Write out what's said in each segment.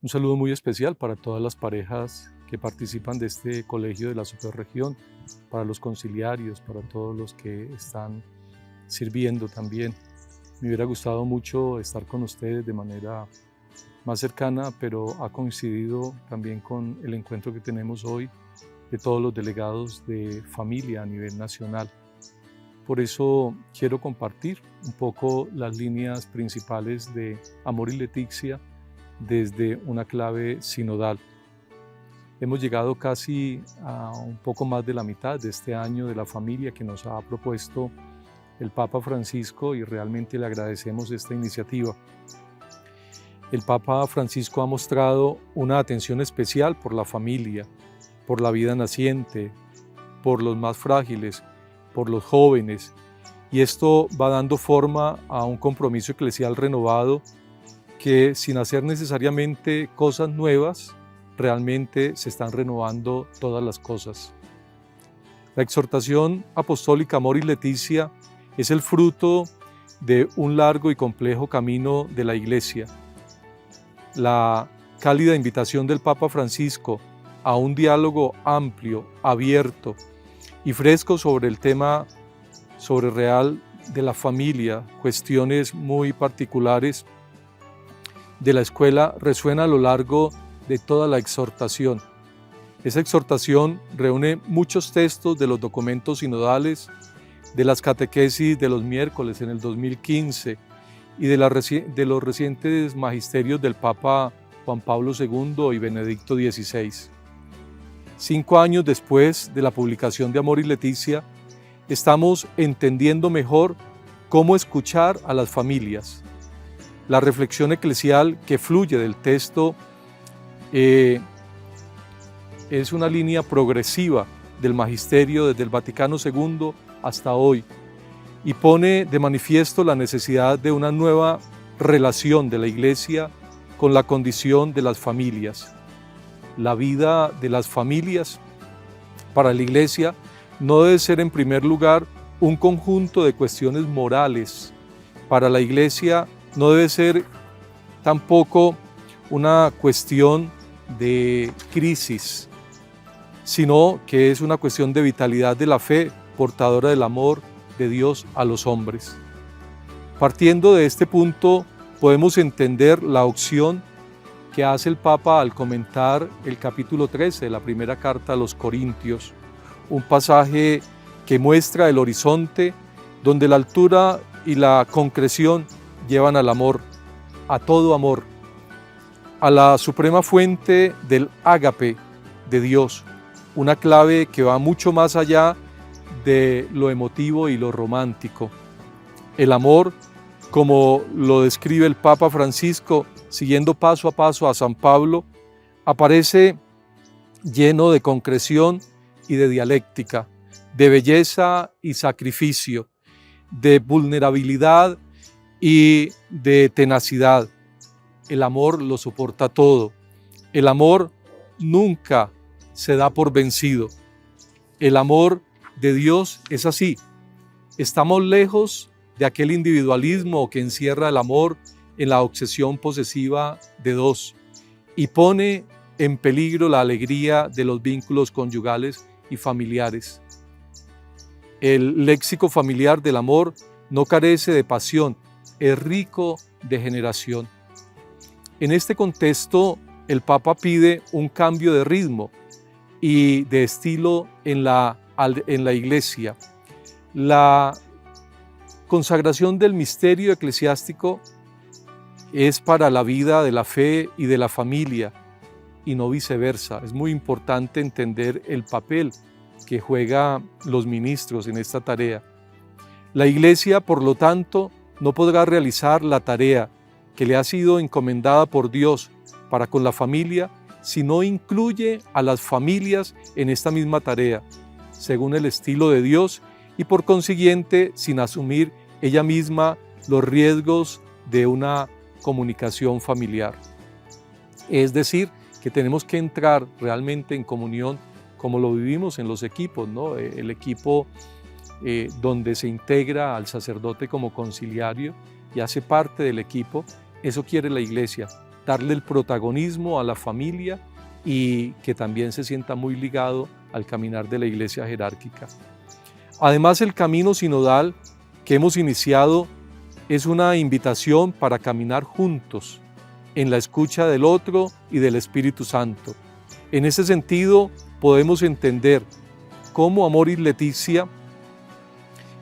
Un saludo muy especial para todas las parejas que participan de este colegio de la Superregión, para los conciliarios, para todos los que están sirviendo también. Me hubiera gustado mucho estar con ustedes de manera más cercana, pero ha coincidido también con el encuentro que tenemos hoy de todos los delegados de familia a nivel nacional. Por eso quiero compartir un poco las líneas principales de Amor y Leticia desde una clave sinodal. Hemos llegado casi a un poco más de la mitad de este año de la familia que nos ha propuesto el Papa Francisco y realmente le agradecemos esta iniciativa. El Papa Francisco ha mostrado una atención especial por la familia, por la vida naciente, por los más frágiles, por los jóvenes, y esto va dando forma a un compromiso eclesial renovado que, sin hacer necesariamente cosas nuevas, realmente se están renovando todas las cosas. La exhortación apostólica Amor y Leticia es el fruto de un largo y complejo camino de la Iglesia. La cálida invitación del Papa Francisco a un diálogo amplio, abierto y fresco sobre el tema real de la familia, cuestiones muy particulares de la escuela, resuena a lo largo de toda la exhortación. Esa exhortación reúne muchos textos de los documentos sinodales, de las catequesis de los miércoles en el 2015 y de los recientes magisterios del Papa Juan Pablo II y Benedicto XVI. 5 años después de la publicación de Amor y Leticia, estamos entendiendo mejor cómo escuchar a las familias. La reflexión eclesial que fluye del texto es una línea progresiva del magisterio desde el Vaticano II hasta hoy y pone de manifiesto la necesidad de una nueva relación de la Iglesia con la condición de las familias. La vida de las familias para la Iglesia no debe ser en primer lugar un conjunto de cuestiones morales. Para la Iglesia no debe ser tampoco una cuestión de crisis, sino que es una cuestión de vitalidad de la fe, portadora del amor de Dios a los hombres. Partiendo de este punto, podemos entender la opción que hace el Papa al comentar el capítulo 13 de la primera carta a los Corintios, un pasaje que muestra el horizonte donde la altura y la concreción llevan al amor, a todo amor, a la suprema fuente del ágape de Dios, una clave que va mucho más allá de lo emotivo y lo romántico. El amor, como lo describe el Papa Francisco, siguiendo paso a paso a San Pablo, aparece lleno de concreción y de dialéctica, de belleza y sacrificio, de vulnerabilidad y de tenacidad. El amor lo soporta todo. El amor nunca se da por vencido. El amor de Dios es así. Estamos lejos de aquel individualismo que encierra el amor en la obsesión posesiva de dos y pone en peligro la alegría de los vínculos conyugales y familiares. El léxico familiar del amor no carece de pasión, es rico de generación. En este contexto, el Papa pide un cambio de ritmo y de estilo en la Iglesia. La consagración del misterio eclesiástico es para la vida de la fe y de la familia y no viceversa. Es muy importante entender el papel que juegan los ministros en esta tarea. La Iglesia, por lo tanto, no podrá realizar la tarea que le ha sido encomendada por Dios para con la familia si no incluye a las familias en esta misma tarea, según el estilo de Dios y por consiguiente sin asumir ella misma los riesgos de una comunicación familiar. Es decir, que tenemos que entrar realmente en comunión como lo vivimos en los equipos, ¿no? El equipo donde se integra al sacerdote como conciliario y hace parte del equipo. Eso quiere la Iglesia, darle el protagonismo a la familia y que también se sienta muy ligado al caminar de la iglesia jerárquica. Además, el camino sinodal que hemos iniciado es una invitación para caminar juntos en la escucha del otro y del Espíritu Santo. En ese sentido, podemos entender cómo Amoris Laetitia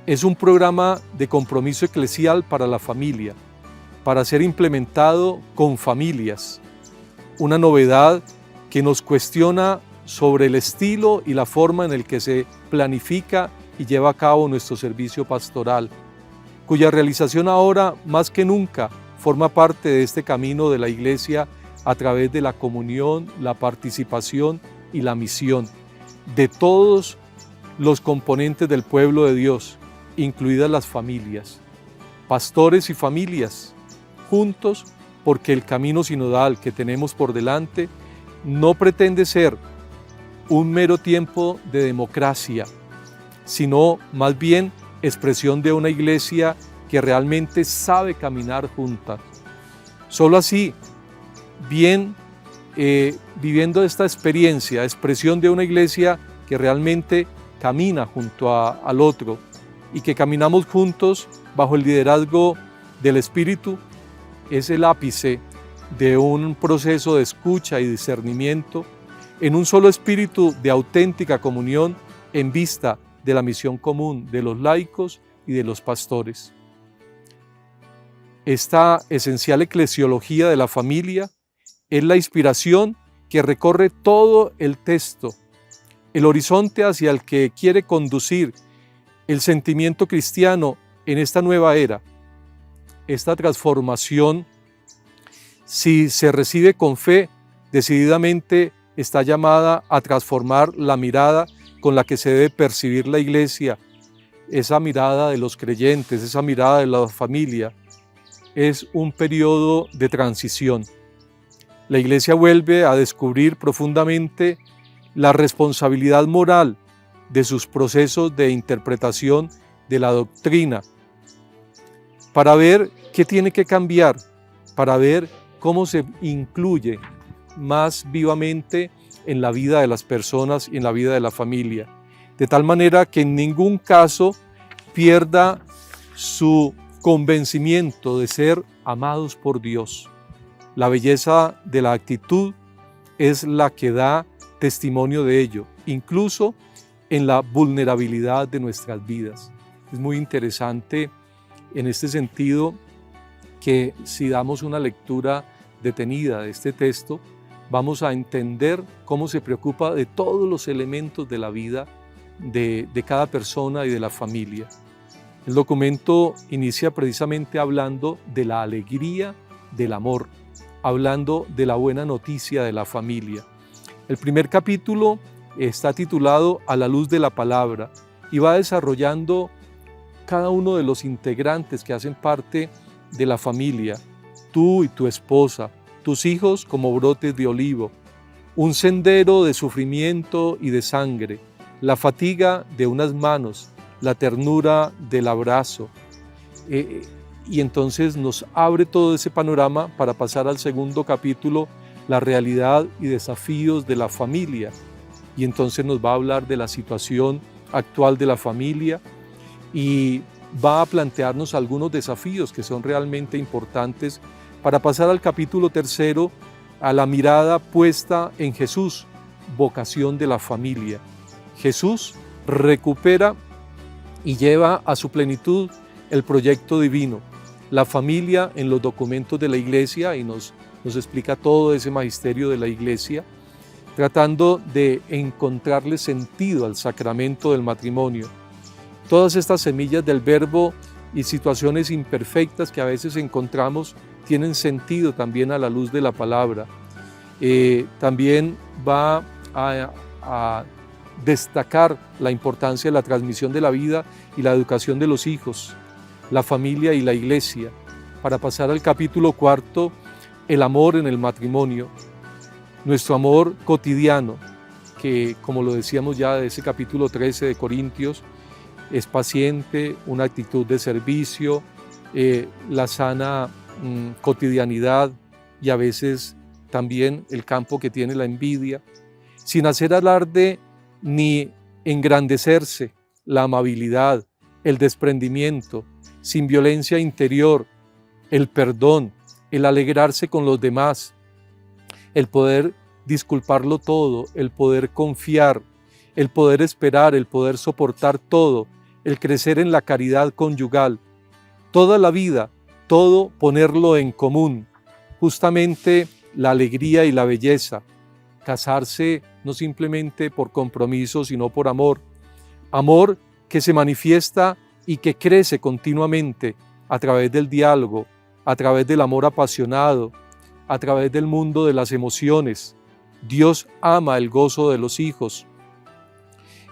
es un programa de compromiso eclesial para la familia, para ser implementado con familias. Una novedad que nos cuestiona sobre el estilo y la forma en el que se planifica y lleva a cabo nuestro servicio pastoral, cuya realización ahora más que nunca forma parte de este camino de la Iglesia a través de la comunión, la participación y la misión de todos los componentes del pueblo de Dios, incluidas las familias, pastores y familias, juntos, porque el camino sinodal que tenemos por delante no pretende ser un mero tiempo de democracia, sino más bien expresión de una iglesia que realmente sabe caminar juntas. Solo así, viviendo esta experiencia, expresión de una iglesia que realmente camina junto al otro y que caminamos juntos bajo el liderazgo del Espíritu, es el ápice de un proceso de escucha y discernimiento en un solo espíritu de auténtica comunión en vista de la misión común de los laicos y de los pastores. Esta esencial eclesiología de la familia es la inspiración que recorre todo el texto, el horizonte hacia el que quiere conducir el sentimiento cristiano en esta nueva era. Esta transformación, si se recibe con fe, decididamente está llamada a transformar la mirada con la que se debe percibir la iglesia, esa mirada de los creyentes, esa mirada de la familia. Es un periodo de transición. La iglesia vuelve a descubrir profundamente la responsabilidad moral de sus procesos de interpretación de la doctrina, para ver qué tiene que cambiar, para ver cómo se incluye más vivamente en la vida de las personas y en la vida de la familia, de tal manera que en ningún caso pierda su convencimiento de ser amados por Dios. La belleza de la actitud es la que da testimonio de ello, incluso en la vulnerabilidad de nuestras vidas. Es muy interesante en este sentido que si damos una lectura detenida de este texto, vamos a entender cómo se preocupa de todos los elementos de la vida de cada persona y de la familia. El documento inicia precisamente hablando de la alegría del amor, hablando de la buena noticia de la familia. El primer capítulo está titulado A la luz de la palabra y va desarrollando cada uno de los integrantes que hacen parte de la familia, tú y tu esposa, tus hijos como brotes de olivo, un sendero de sufrimiento y de sangre, la fatiga de unas manos, la ternura del abrazo. Y entonces nos abre todo ese panorama para pasar al segundo capítulo, la realidad y desafíos de la familia. Y entonces nos va a hablar de la situación actual de la familia y va a plantearnos algunos desafíos que son realmente importantes para pasar al capítulo tercero, a la mirada puesta en Jesús, vocación de la familia. Jesús recupera y lleva a su plenitud el proyecto divino, la familia en los documentos de la Iglesia, y nos explica todo ese magisterio de la Iglesia, tratando de encontrarle sentido al sacramento del matrimonio. Todas estas semillas del verbo y situaciones imperfectas que a veces encontramos tienen sentido también a la luz de la palabra. También va a destacar la importancia de la transmisión de la vida y la educación de los hijos, la familia y la iglesia, para pasar al capítulo cuarto, el amor en el matrimonio, nuestro amor cotidiano, que como lo decíamos ya de ese capítulo 13 de Corintios, es paciente, una actitud de servicio, la sana cotidianidad, y a veces también el campo que tiene la envidia, sin hacer alarde ni engrandecerse, la amabilidad, el desprendimiento, sin violencia interior, el perdón, el alegrarse con los demás, el poder disculparlo todo, el poder confiar, el poder esperar, el poder soportar todo, el crecer en la caridad conyugal, toda la vida, todo ponerlo en común, justamente la alegría y la belleza, casarse no simplemente por compromiso, sino por amor, amor que se manifiesta y que crece continuamente a través del diálogo, a través del amor apasionado, a través del mundo de las emociones. Dios ama el gozo de los hijos.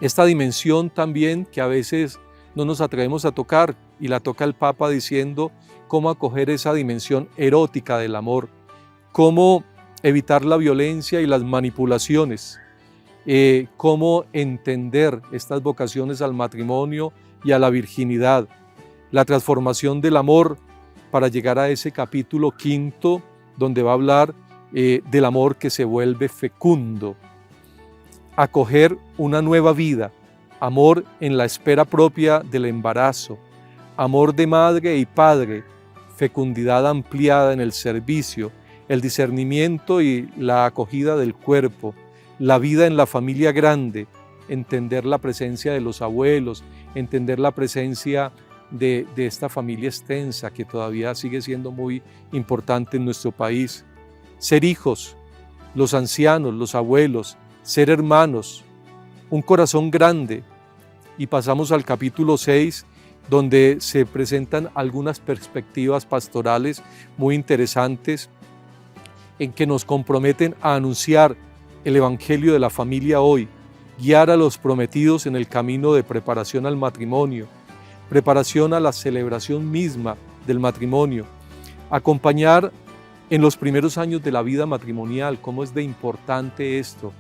Esta dimensión también que a veces no nos atrevemos a tocar, y la toca el Papa diciendo cómo acoger esa dimensión erótica del amor, cómo evitar la violencia y las manipulaciones, cómo entender estas vocaciones al matrimonio y a la virginidad, la transformación del amor para llegar a ese capítulo 5 donde va a hablar del amor que se vuelve fecundo, acoger una nueva vida, amor en la espera propia del embarazo, amor de madre y padre, fecundidad ampliada en el servicio, el discernimiento y la acogida del cuerpo, la vida en la familia grande, entender la presencia de los abuelos, entender la presencia de esta familia extensa que todavía sigue siendo muy importante en nuestro país. Ser hijos, los ancianos, los abuelos, ser hermanos, un corazón grande. Y pasamos al capítulo 6, donde se presentan algunas perspectivas pastorales muy interesantes en que nos comprometen a anunciar el Evangelio de la familia hoy, guiar a los prometidos en el camino de preparación al matrimonio, preparación a la celebración misma del matrimonio, acompañar en los primeros años de la vida matrimonial, cómo es de importante esto,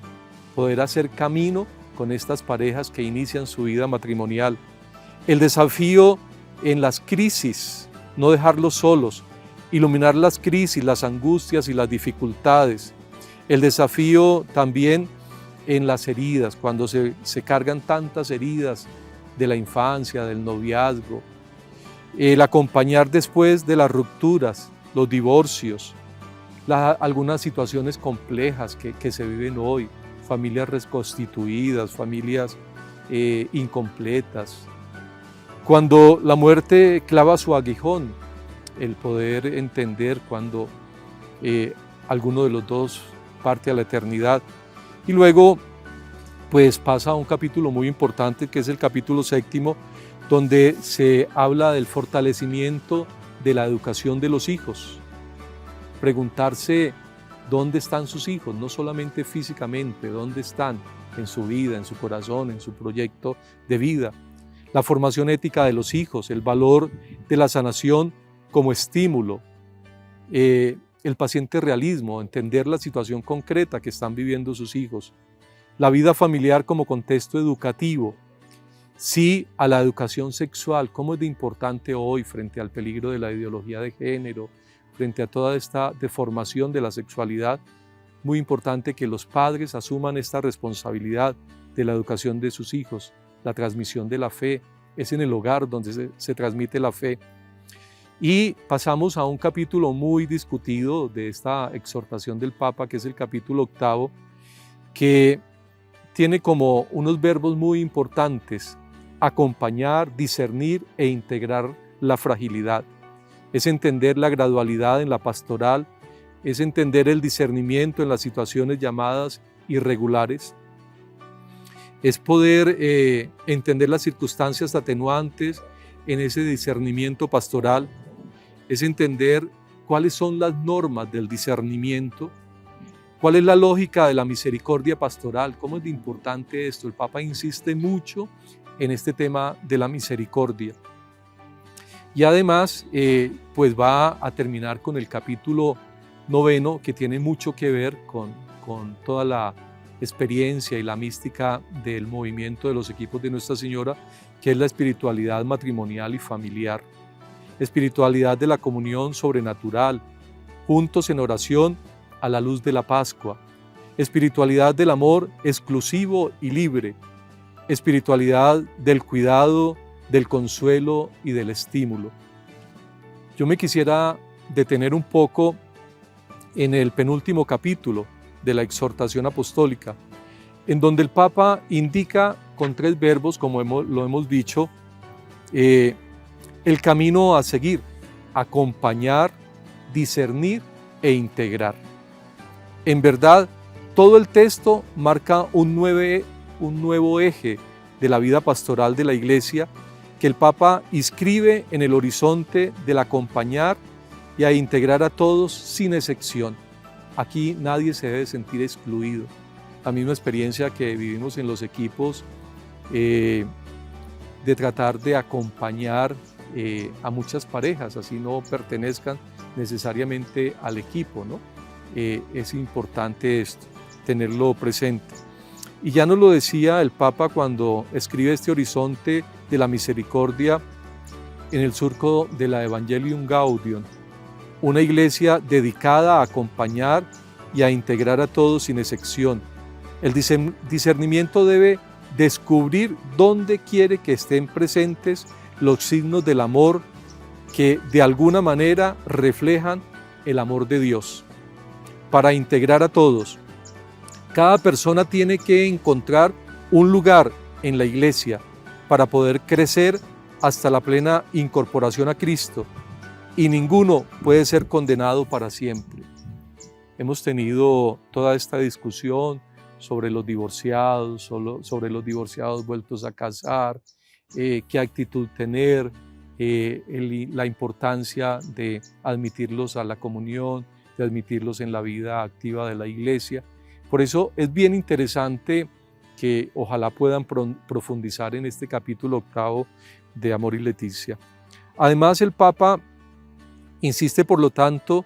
poder hacer camino con estas parejas que inician su vida matrimonial. El desafío en las crisis, no dejarlos solos, iluminar las crisis, las angustias y las dificultades. El desafío también en las heridas, cuando se cargan tantas heridas de la infancia, del noviazgo. El acompañar después de las rupturas, los divorcios, algunas situaciones complejas que se viven hoy, familias reconstituidas, familias incompletas. Cuando la muerte clava su aguijón, el poder entender cuando alguno de los dos parte a la eternidad. Y luego pues pasa a un capítulo muy importante que es el capítulo 7, donde se habla del fortalecimiento de la educación de los hijos. Preguntarse dónde están sus hijos, no solamente físicamente, dónde están en su vida, en su corazón, en su proyecto de vida. La formación ética de los hijos, el valor de la sanación como estímulo, el paciente realismo, entender la situación concreta que están viviendo sus hijos, la vida familiar como contexto educativo, sí a la educación sexual, cómo es de importante hoy frente al peligro de la ideología de género, frente a toda esta deformación de la sexualidad, muy importante que los padres asuman esta responsabilidad de la educación de sus hijos, la transmisión de la fe, es en el hogar donde se transmite la fe. Y pasamos a un capítulo muy discutido de esta exhortación del Papa, que es el capítulo 8, que tiene como unos verbos muy importantes: acompañar, discernir e integrar la fragilidad. Es entender la gradualidad en la pastoral, es entender el discernimiento en las situaciones llamadas irregulares, es poder entender las circunstancias atenuantes en ese discernimiento pastoral, es entender cuáles son las normas del discernimiento, cuál es la lógica de la misericordia pastoral, cómo es de importante esto. El Papa insiste mucho en este tema de la misericordia. Y además, pues va a terminar con el capítulo 9, que tiene mucho que ver con toda la experiencia y la mística del movimiento de los equipos de Nuestra Señora, que es la espiritualidad matrimonial y familiar, espiritualidad de la comunión sobrenatural, juntos en oración a la luz de la Pascua. Espiritualidad del amor exclusivo y libre. Espiritualidad del cuidado, del consuelo y del estímulo. Yo me quisiera detener un poco en el penúltimo capítulo de la exhortación apostólica, en donde el Papa indica con 3 verbos, como lo hemos dicho, el camino a seguir: acompañar, discernir e integrar. En verdad, todo el texto marca un nuevo eje de la vida pastoral de la Iglesia que el Papa inscribe en el horizonte del acompañar y a integrar a todos sin excepción. Aquí nadie se debe sentir excluido. La misma experiencia que vivimos en los equipos de tratar de acompañar a muchas parejas, así no pertenezcan necesariamente al equipo, ¿no? Es importante esto, tenerlo presente. Y ya nos lo decía el Papa cuando escribe este horizonte de la misericordia en el surco de la Evangelium Gaudium, una iglesia dedicada a acompañar y a integrar a todos sin excepción. El discernimiento debe descubrir dónde quiere que estén presentes los signos del amor que de alguna manera reflejan el amor de Dios. Para integrar a todos, cada persona tiene que encontrar un lugar en la iglesia para poder crecer hasta la plena incorporación a Cristo, y ninguno puede ser condenado para siempre. Hemos tenido toda esta discusión sobre los divorciados, sobre los divorciados vueltos a casar, qué actitud tener, la importancia de admitirlos a la comunión, de admitirlos en la vida activa de la iglesia. Por eso es bien interesante que ojalá puedan profundizar en este capítulo 8 de Amor y Leticia. Además, el Papa insiste, por lo tanto,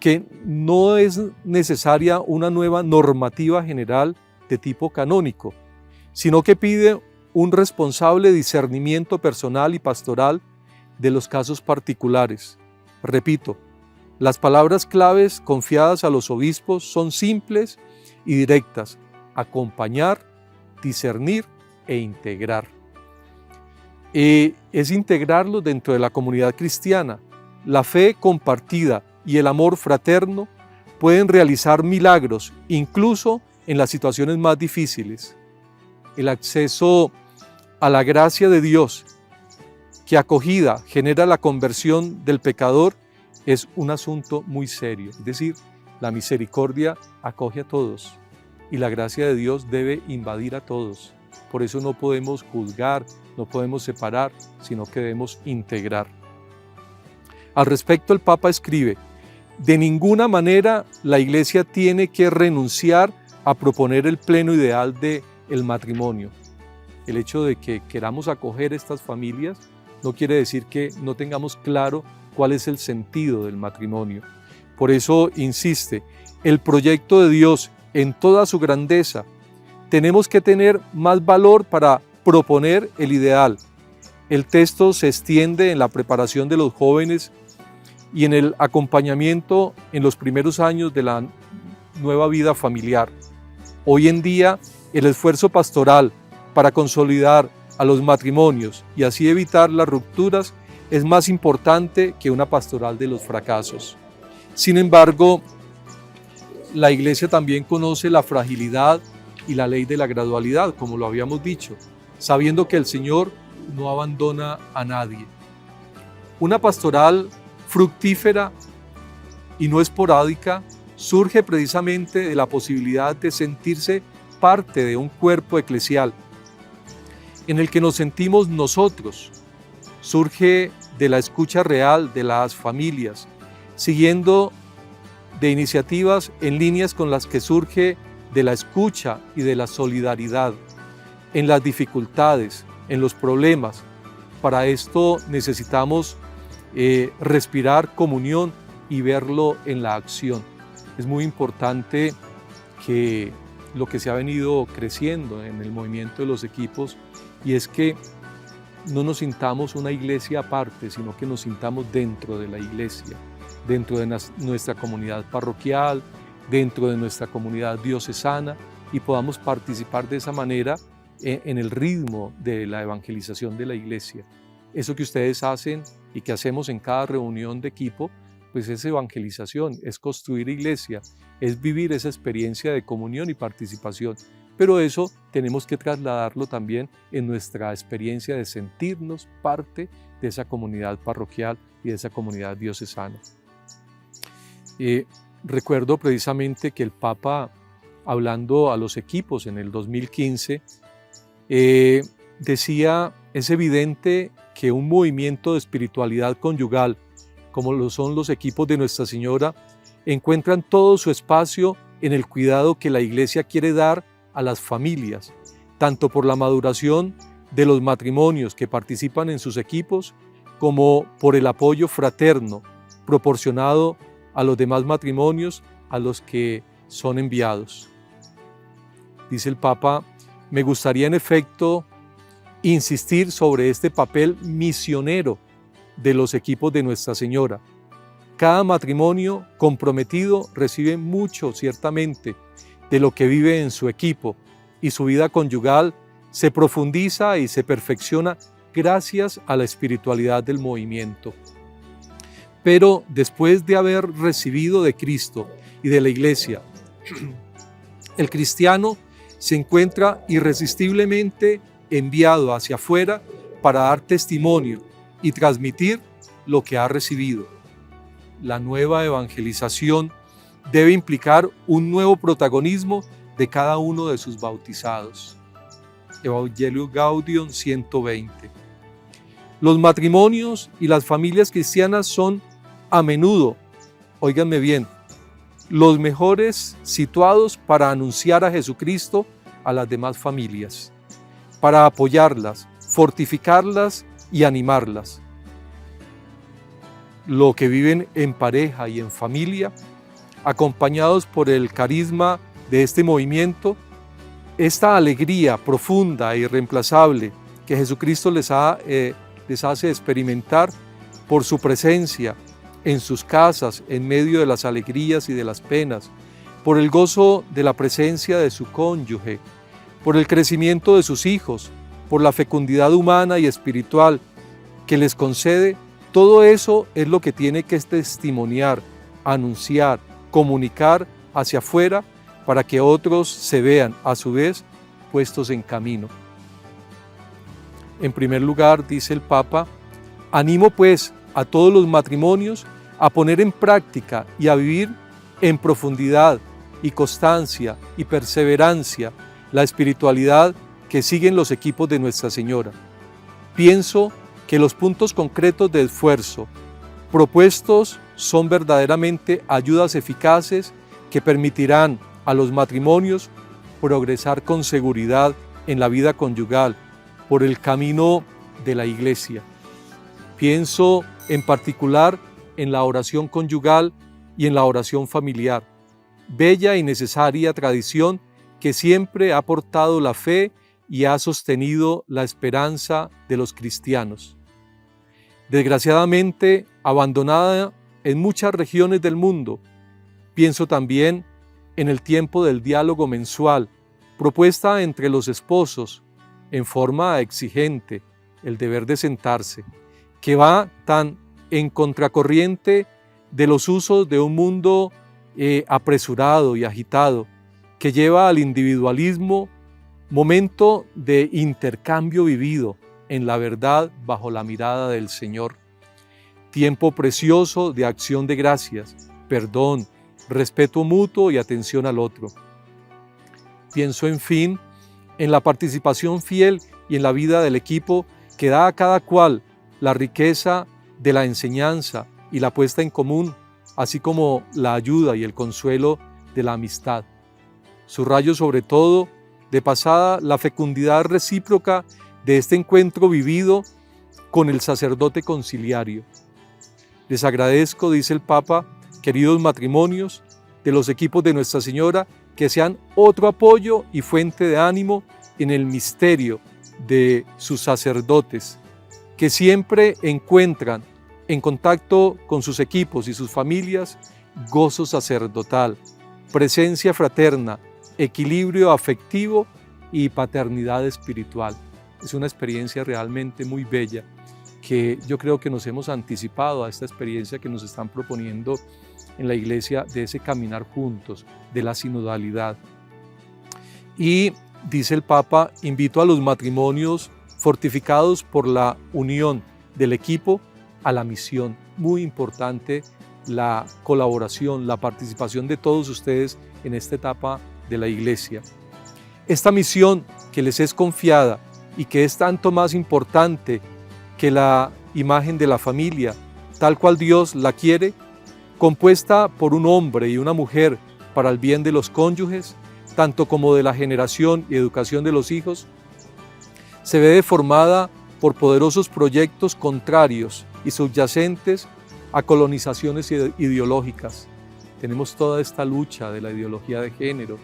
que no es necesaria una nueva normativa general de tipo canónico, sino que pide un responsable discernimiento personal y pastoral de los casos particulares. Repito, las palabras claves confiadas a los obispos son simples y directas: acompañar, discernir e integrar. Es integrarlos dentro de la comunidad cristiana. La fe compartida y el amor fraterno pueden realizar milagros, incluso en las situaciones más difíciles. El acceso a la gracia de Dios, que acogida genera la conversión del pecador, es un asunto muy serio. Es decir, la misericordia acoge a todos y la gracia de Dios debe invadir a todos. Por eso no podemos juzgar, no podemos separar, sino que debemos integrar. Al respecto, el Papa escribe: de ninguna manera la Iglesia tiene que renunciar a proponer el pleno ideal del matrimonio. El hecho de que queramos acoger estas familias no quiere decir que no tengamos claro cuál es el sentido del matrimonio. Por eso insiste: el proyecto de Dios en toda su grandeza. Tenemos que tener más valor para proponer el ideal. El texto se extiende en la preparación de los jóvenes y en el acompañamiento en los primeros años de la nueva vida familiar. Hoy en día, el esfuerzo pastoral para consolidar a los matrimonios y así evitar las rupturas es más importante que una pastoral de los fracasos. Sin embargo, la Iglesia también conoce la fragilidad y la ley de la gradualidad, como lo habíamos dicho, sabiendo que el Señor no abandona a nadie. Una pastoral fructífera y no esporádica surge precisamente de la posibilidad de sentirse parte de un cuerpo eclesial en el que nos sentimos nosotros. Surge de la escucha real de las familias, siguiendo de iniciativas en líneas con las que surge de la escucha y de la solidaridad en las dificultades, en los problemas. Para esto necesitamos respirar comunión y verlo en la acción. Es muy importante que lo que se ha venido creciendo en el movimiento de los equipos, y es que no nos sintamos una iglesia aparte, sino que nos sintamos dentro de la iglesia. dentro de nuestra comunidad parroquial, dentro de nuestra comunidad diocesana, y podamos participar de esa manera en el ritmo de la evangelización de la Iglesia. Eso que ustedes hacen y que hacemos en cada reunión de equipo, pues es evangelización, es construir iglesia, es vivir esa experiencia de comunión y participación. Pero eso tenemos que trasladarlo también en nuestra experiencia de sentirnos parte de esa comunidad parroquial y de esa comunidad diocesana. Recuerdo precisamente que el Papa, hablando a los equipos en el 2015, decía: es evidente que un movimiento de espiritualidad conyugal, como lo son los equipos de Nuestra Señora, encuentran todo su espacio en el cuidado que la Iglesia quiere dar a las familias, tanto por la maduración de los matrimonios que participan en sus equipos, como por el apoyo fraterno proporcionado a los demás matrimonios a los que son enviados. Dice el Papa: me gustaría en efecto insistir sobre este papel misionero de los equipos de Nuestra Señora. Cada matrimonio comprometido recibe mucho, ciertamente, de lo que vive en su equipo, y su vida conyugal se profundiza y se perfecciona gracias a la espiritualidad del movimiento. Pero después de haber recibido de Cristo y de la Iglesia, el cristiano se encuentra irresistiblemente enviado hacia afuera para dar testimonio y transmitir lo que ha recibido. La nueva evangelización debe implicar un nuevo protagonismo de cada uno de sus bautizados. Evangelio Gaudium 120. Los matrimonios y las familias cristianas son a menudo, óiganme bien, los mejores situados para anunciar a Jesucristo a las demás familias, para apoyarlas, fortificarlas y animarlas. Lo que viven en pareja y en familia, acompañados por el carisma de este movimiento, esta alegría profunda e irreemplazable que Jesucristo les hace experimentar por su presencia en sus casas, en medio de las alegrías y de las penas, por el gozo de la presencia de su cónyuge, por el crecimiento de sus hijos, por la fecundidad humana y espiritual que les concede. Todo eso es lo que tiene que testimoniar, anunciar, comunicar hacia afuera, para que otros se vean a su vez puestos en camino. En primer lugar, dice el Papa, animo pues a todos los matrimonios a poner en práctica y a vivir en profundidad y constancia y perseverancia la espiritualidad que siguen los equipos de Nuestra Señora. Pienso que los puntos concretos de esfuerzo propuestos son verdaderamente ayudas eficaces que permitirán a los matrimonios progresar con seguridad en la vida conyugal por el camino de la Iglesia. Pienso en particular en la oración conyugal y en la oración familiar, bella y necesaria tradición que siempre ha aportado la fe y ha sostenido la esperanza de los cristianos. Desgraciadamente abandonada en muchas regiones del mundo, pienso también en el tiempo del diálogo mensual, propuesta entre los esposos, en forma exigente, el deber de sentarse, que va tan en contracorriente de los usos de un mundo apresurado y agitado, que lleva al individualismo, momento de intercambio vivido en la verdad bajo la mirada del Señor. Tiempo precioso de acción de gracias, perdón, respeto mutuo y atención al otro. Pienso, en fin, en la participación fiel y en la vida del equipo que da a cada cual la riqueza de la enseñanza y la puesta en común, así como la ayuda y el consuelo de la amistad. Subrayo sobre todo, de pasada, la fecundidad recíproca de este encuentro vivido con el sacerdote conciliario. Les agradezco, dice el Papa, queridos matrimonios de los equipos de Nuestra Señora, que sean otro apoyo y fuente de ánimo en el misterio de sus sacerdotes, que siempre encuentran En contacto con sus equipos y sus familias, gozo sacerdotal, presencia fraterna, equilibrio afectivo y paternidad espiritual. Es una experiencia realmente muy bella que yo creo que nos hemos anticipado a esta experiencia que nos están proponiendo en la iglesia de ese caminar juntos, de la sinodalidad. Y dice el Papa, invito a los matrimonios fortificados por la unión del equipo a la misión. Muy importante la colaboración, la participación de todos ustedes en esta etapa de la iglesia. Esta misión que les es confiada y que es tanto más importante que la imagen de la familia, tal cual Dios la quiere, compuesta por un hombre y una mujer para el bien de los cónyuges, tanto como de la generación y educación de los hijos, se ve deformada por poderosos proyectos contrarios y subyacentes a colonizaciones ideológicas. Tenemos toda esta lucha de la ideología de género,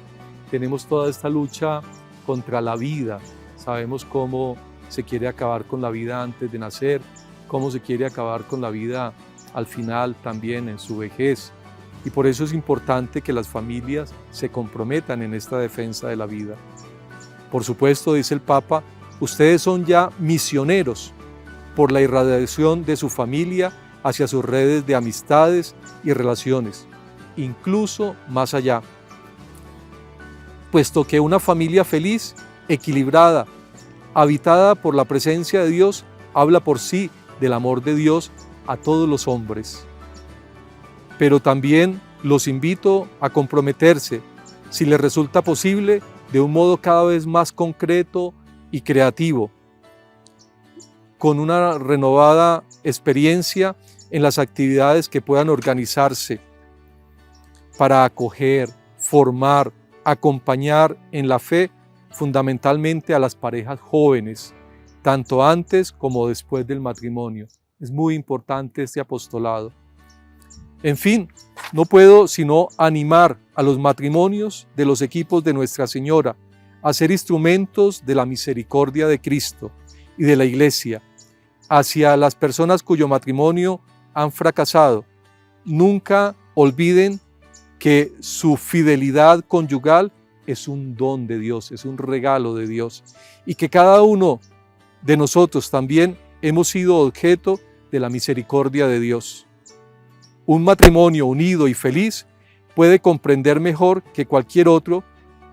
tenemos toda esta lucha contra la vida. Sabemos cómo se quiere acabar con la vida antes de nacer, cómo se quiere acabar con la vida al final también en su vejez. Y por eso es importante que las familias se comprometan en esta defensa de la vida. Por supuesto, dice el Papa, ustedes son ya misioneros por la irradiación de su familia hacia sus redes de amistades y relaciones, incluso más allá. Puesto que una familia feliz, equilibrada, habitada por la presencia de Dios, habla por sí del amor de Dios a todos los hombres. Pero también los invito a comprometerse, si les resulta posible, de un modo cada vez más concreto y creativo, con una renovada experiencia en las actividades que puedan organizarse para acoger, formar, acompañar en la fe fundamentalmente a las parejas jóvenes, tanto antes como después del matrimonio. Es muy importante este apostolado. En fin, no puedo sino animar a los matrimonios de los equipos de Nuestra Señora a ser instrumentos de la misericordia de Cristo y de la Iglesia hacia las personas cuyo matrimonio han fracasado. Nunca olviden que su fidelidad conyugal es un don de Dios, es un regalo de Dios, y que cada uno de nosotros también hemos sido objeto de la misericordia de Dios. Un matrimonio unido y feliz puede comprender mejor que cualquier otro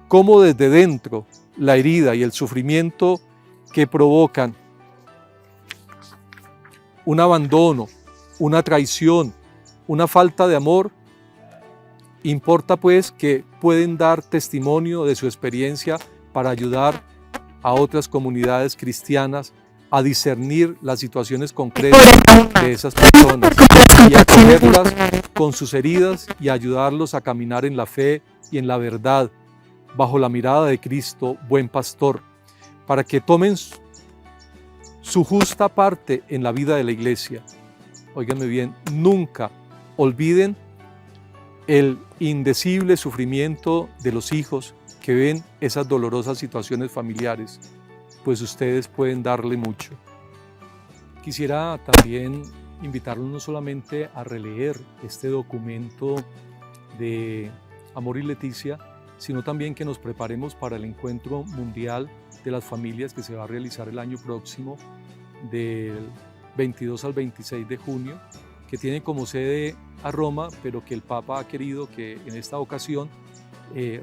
cómo desde dentro la herida y el sufrimiento que provocan un abandono, una traición, una falta de amor, importa pues que pueden dar testimonio de su experiencia para ayudar a otras comunidades cristianas a discernir las situaciones concretas de esas personas y acogerlas con sus heridas y ayudarlos a caminar en la fe y en la verdad, bajo la mirada de Cristo, buen pastor, para que tomen su justa parte en la vida de la iglesia. Óiganme bien, nunca olviden el indecible sufrimiento de los hijos que ven esas dolorosas situaciones familiares, pues ustedes pueden darle mucho. Quisiera también invitarlos no solamente a releer este documento de Amor y Leticia, sino también que nos preparemos para el encuentro mundial de las familias que se va a realizar el año próximo, del 22 al 26 de junio, que tiene como sede a Roma, pero que el Papa ha querido que en esta ocasión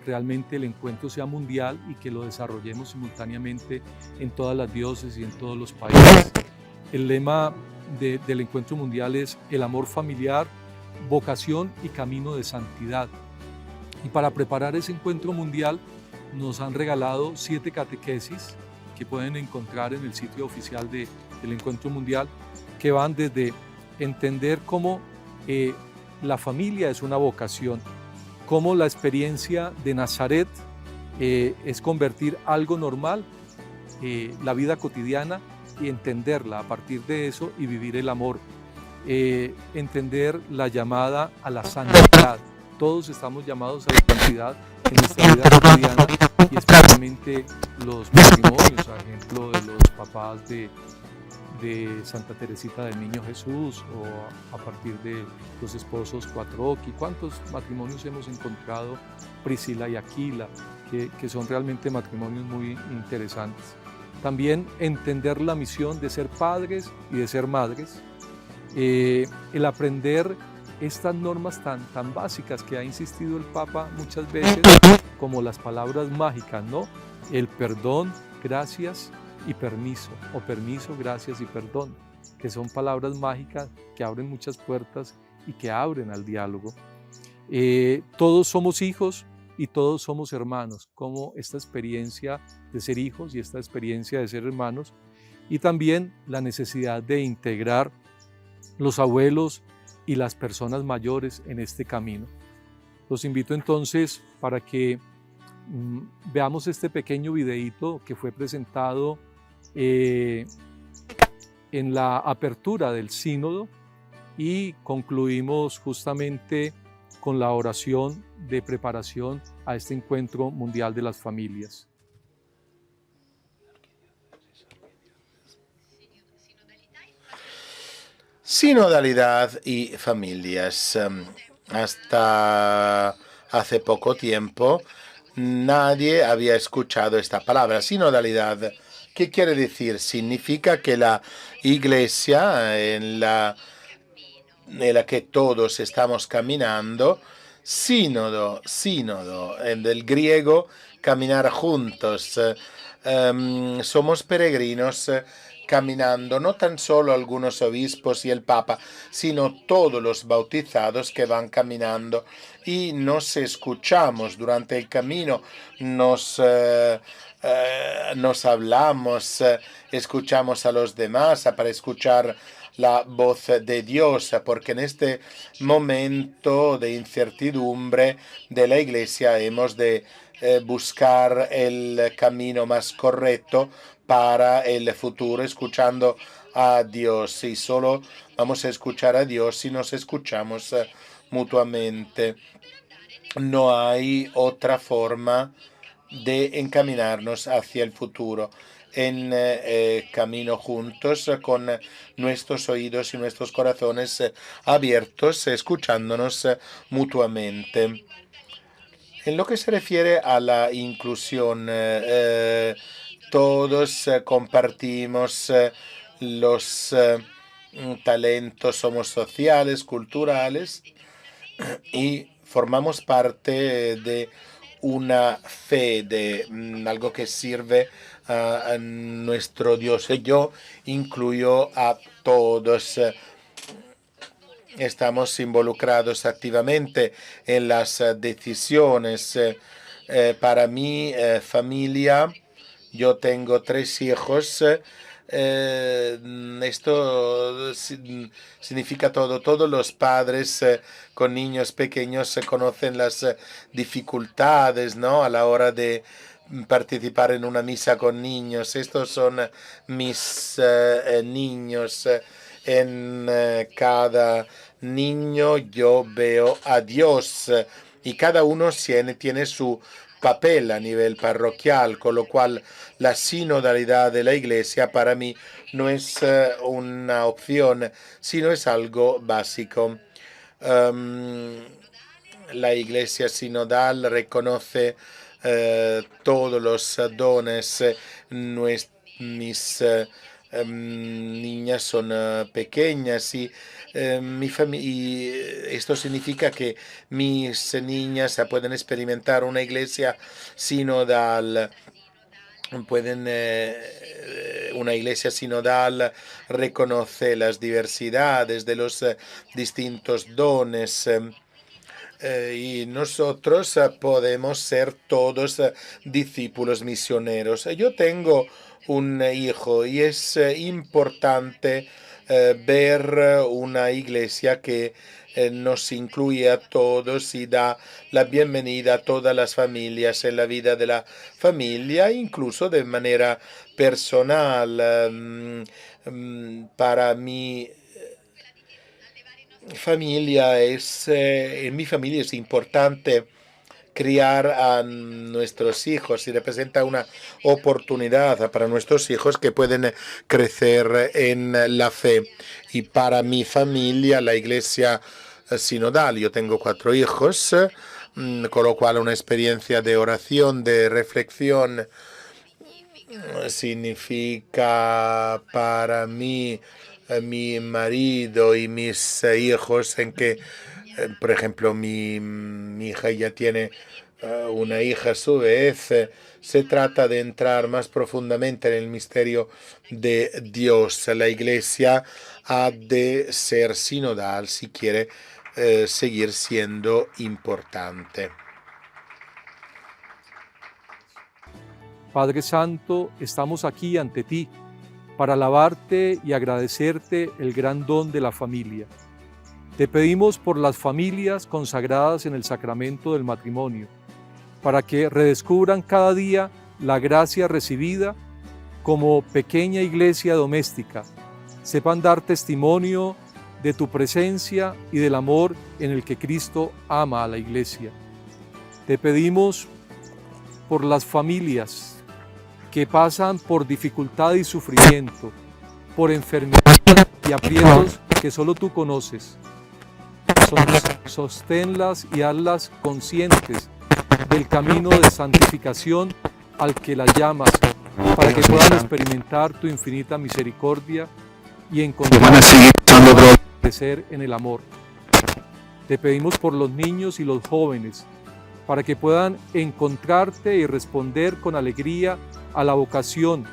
realmente el encuentro sea mundial y que lo desarrollemos simultáneamente en todas las diócesis y en todos los países. El lema del encuentro mundial es el amor familiar, vocación y camino de santidad. Y para preparar ese encuentro mundial nos han regalado 7 catequesis que pueden encontrar en el sitio oficial del encuentro mundial, que van desde entender cómo la familia es una vocación, cómo la experiencia de Nazaret es convertir algo normal, la vida cotidiana, y entenderla a partir de eso y vivir el amor, entender la llamada a la santidad. Todos estamos llamados a la santidad en nuestra vida cotidiana y especialmente los matrimonios, por ejemplo, de los papás de de Santa Teresita del Niño Jesús o a partir de los esposos Quattrocchi. ¿Cuántos matrimonios hemos encontrado? Priscila y Aquila, que son realmente matrimonios muy interesantes. También entender la misión de ser padres y de ser madres, el aprender estas normas tan básicas que ha insistido el Papa muchas veces, como las palabras mágicas, ¿no? El perdón, gracias y permiso, o permiso, gracias y perdón, que son palabras mágicas que abren muchas puertas y que abren al diálogo. Todos somos hijos y todos somos hermanos, como esta experiencia de ser hijos y esta experiencia de ser hermanos, y también la necesidad de integrar los abuelos y las personas mayores en este camino. Los invito entonces para que veamos este pequeño videíto que fue presentado en la apertura del sínodo y concluimos justamente con la oración de preparación a este encuentro mundial de las familias. Sinodalidad y familias. Hasta hace poco tiempo nadie había escuchado esta palabra. Sinodalidad, ¿qué quiere decir? Significa que la iglesia en la que todos estamos caminando, sínodo, del griego, caminar juntos. Somos peregrinos caminando, no tan solo algunos obispos y el Papa, sino todos los bautizados que van caminando y nos escuchamos durante el camino, nos hablamos, escuchamos a los demás para escuchar la voz de Dios, porque en este momento de incertidumbre de la Iglesia hemos de buscar el camino más correcto para el futuro, escuchando a Dios. Y solo vamos a escuchar a Dios si nos escuchamos mutuamente. No hay otra forma de encaminarnos hacia el futuro en camino juntos con nuestros oídos y nuestros corazones abiertos, escuchándonos mutuamente. En lo que se refiere a la inclusión, todos compartimos los talentos, somos sociales, culturales y formamos parte de una fe, de algo que sirve a nuestro Dios. Yo incluyo a todos. Estamos involucrados activamente en las decisiones. Para mi familia, yo tengo 3 hijos. Esto significa todo. Todos los padres con niños pequeños se conocen las dificultades, ¿no? A la hora de participar en una misa con niños. Estos son mis niños. En cada niño yo veo a Dios y cada uno tiene su papel a nivel parroquial, con lo cual la sinodalidad de la Iglesia para mí no es una opción, sino es algo básico. La Iglesia sinodal reconoce todos los dones. Mis niñas son pequeñas y y esto significa que mis niñas pueden experimentar una iglesia sinodal. Una iglesia sinodal reconoce las diversidades de los distintos dones. Y nosotros podemos ser todos discípulos misioneros. Yo tengo un hijo y es importante ver una iglesia que nos incluye a todos y da la bienvenida a todas las familias en la vida de la familia, incluso de manera personal. Para mí en mi familia es importante criar a nuestros hijos y representa una oportunidad para nuestros hijos que pueden crecer en la fe. Y para mi familia, la iglesia sinodal, yo tengo 4 hijos, con lo cual una experiencia de oración, de reflexión, significa para mí, mi marido y mis hijos, en que, por ejemplo, mi hija ya tiene una hija a su vez, se trata de entrar más profundamente en el misterio de Dios. La iglesia ha de ser sinodal si quiere seguir siendo importante. Padre Santo, estamos aquí ante ti para alabarte y agradecerte el gran don de la familia. Te pedimos por las familias consagradas en el sacramento del matrimonio, para que redescubran cada día la gracia recibida como pequeña iglesia doméstica, sepan dar testimonio de tu presencia y del amor en el que Cristo ama a la iglesia. Te pedimos por las familias que pasan por dificultad y sufrimiento, por enfermedad y aprietos que solo tú conoces. Sosténlas y hazlas conscientes del camino de santificación al que las llamas, para que puedan experimentar tu infinita misericordia y encontrar crecer en el amor. Te pedimos por los niños y los jóvenes, para que puedan encontrarte y responder con alegría a la vocación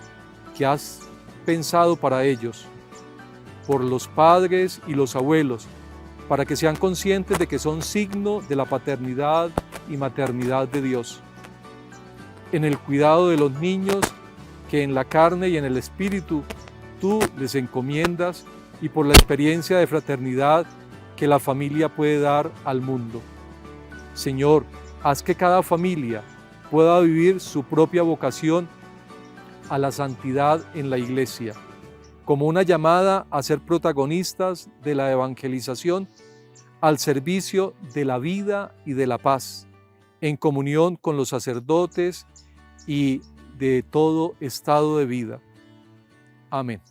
que has pensado para ellos, por los padres y los abuelos, para que sean conscientes de que son signo de la paternidad y maternidad de Dios, en el cuidado de los niños que en la carne y en el espíritu tú les encomiendas, y por la experiencia de fraternidad que la familia puede dar al mundo. Señor, haz que cada familia pueda vivir su propia vocación a la santidad en la iglesia, como una llamada a ser protagonistas de la evangelización al servicio de la vida y de la paz, en comunión con los sacerdotes y de todo estado de vida. Amén.